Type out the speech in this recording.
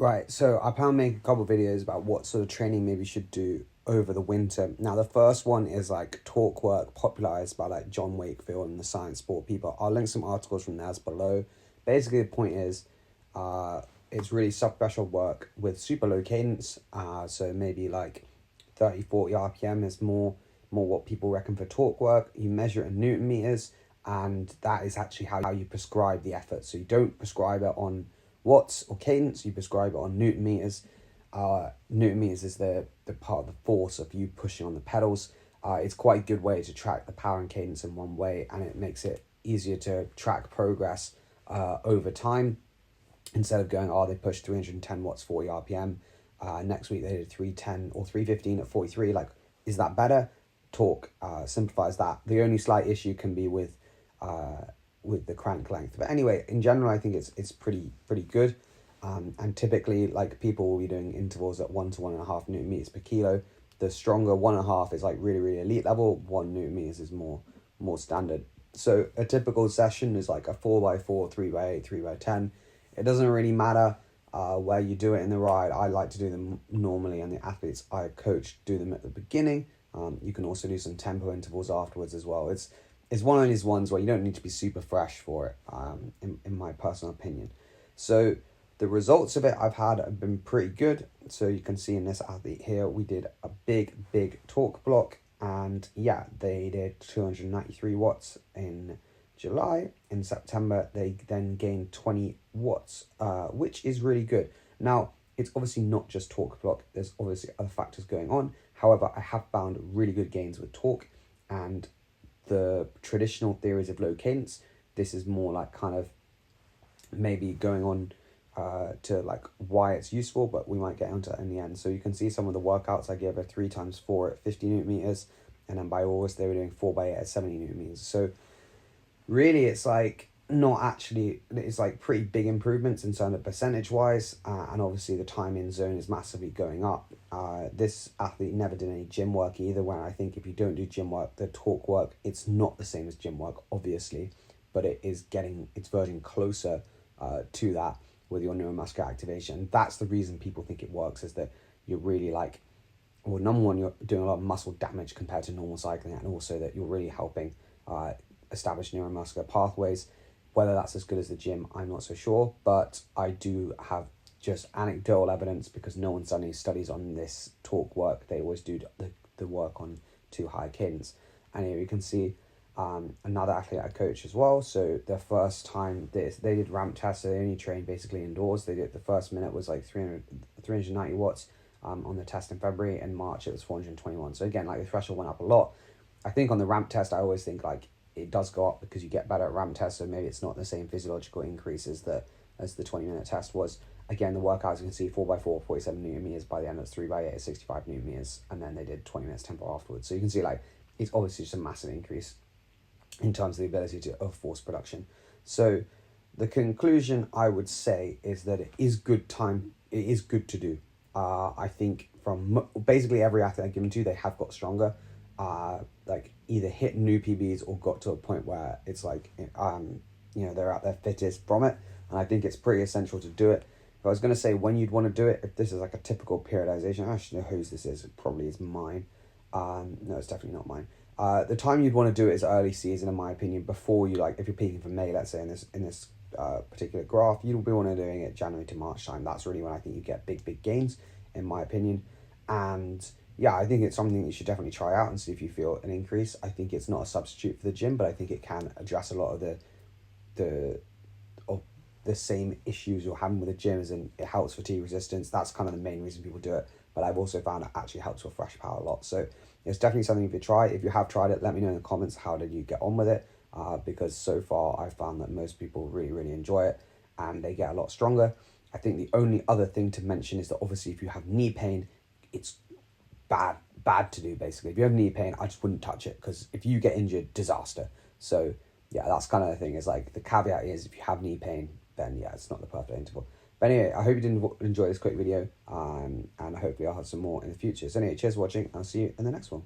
Right, so I plan on making a couple of videos about what sort of training maybe you should do over the winter. Now, the first one is like torque work popularized by like John Wakefield and the Science Sport people. I'll link some articles from theirs below. Basically, the point is, it's really sub-threshold work with super low cadence. So maybe like 30, 40 RPM is more what people reckon for torque work. You measure it in Newton meters, and that is actually how you prescribe the effort. So you don't prescribe it on watts or cadence, you prescribe it on Newton meters. Newton meters is the part of the force of you pushing on the pedals. It's quite a good way to track the power and cadence in one way, and it makes it easier to track progress over time. Instead of going, they pushed 310 watts, 40 RPM. Next week they did 310 or 315 at 43. Like, is that better? Torque simplifies that. The only slight issue can be with the crank length. But anyway, in general, I think it's pretty good. And typically, like, people will be doing intervals at 1 to 1.5 Newton meters per kilo. The stronger 1.5 is like really elite level. 1 Newton meters is more standard. So a typical session is like a 4x4, 3x8, 3x10. It doesn't really matter where you do it in the ride. I like to do them normally, and the athletes I coach do them at the beginning. You can also do some tempo intervals afterwards as well. It's one of these ones where you don't need to be super fresh for it, in my personal opinion. So the results of it I've had have been pretty good. So you can see in this athlete here, we did a big torque block, and yeah, they did 293 watts in July. In September, they then gained 20 watts, which is really good. Now, it's obviously not just torque block. There's obviously other factors going on. However, I have found really good gains with torque, and the traditional theories of low cadence, this is more like kind of maybe going on to like why it's useful, but we might get onto that in the end. So you can see some of the workouts I gave her 3x4 at 50 Newton meters, and then by August they were doing 4x8 at 70 Newton meters. So really, it's like not actually, it's like pretty big improvements in terms of percentage wise, and obviously the time in zone is massively going up. This athlete never did any gym work either, where I think if you don't do gym work, the torque work, it's not the same as gym work, obviously, but it's verging closer to that with your neuromuscular activation. That's the reason people think it works, is that you're really like, well, number one, you're doing a lot of muscle damage compared to normal cycling, and also that you're really helping establish neuromuscular pathways. Whether that's as good as the gym, I'm not so sure, but I do have just anecdotal evidence, because no one's done any studies on this torque work. They always do the work on too high cadence. And here you can see another athlete I coach as well. So the first time they did ramp tests, so they only trained basically indoors. They did, the first minute was like 390 watts on the test in February. In March it was 421. So again, like, the threshold went up a lot. I think on the ramp test, I always think like it does go up because you get better at ramp tests, so maybe it's not the same physiological increase as the 20-minute test was. Again, the workouts, you can see 4x4, 47 Newton meters. By the end, it's 3x8, 65 Newton meters, and then they did 20 minutes tempo afterwards. So you can see, like, it's obviously just a massive increase in terms of the ability of force production. So the conclusion I would say is that it is good to do. I think from basically every athlete I've given to, they have got stronger. Like, either hit new PBs or got to a point where it's like, they're at their fittest from it. And I think it's pretty essential to do it. If I was going to say when you'd want to do it, if this is like a typical periodization, I actually know whose this is. It probably is mine. No, it's definitely not mine. The time you'd want to do it is early season, in my opinion, before you, like, if you're peaking from May, let's say in this particular graph, you'll be wanting to doing it January to March time. That's really when I think you get big gains, in my opinion. And yeah, I think it's something you should definitely try out and see if you feel an increase. I think it's not a substitute for the gym, but I think it can address a lot of the same issues you're having with the gym, as in it helps fatigue resistance. That's kind of the main reason people do it. But I've also found it actually helps with fresh power a lot. So it's definitely something you could try. If you have tried it, let me know in the comments, how did you get on with it? Because so far I've found that most people really enjoy it, and they get a lot stronger. I think the only other thing to mention is that obviously if you have knee pain, it's bad to do. Basically, if you have knee pain, I just wouldn't touch it, because if you get injured, disaster. So yeah, that's kind of the thing, is like, the caveat is if you have knee pain, then yeah, it's not the perfect interval. But anyway, I hope you did enjoy this quick video, and hopefully I'll have some more in the future. So anyway, cheers for watching. I'll see you in the next one.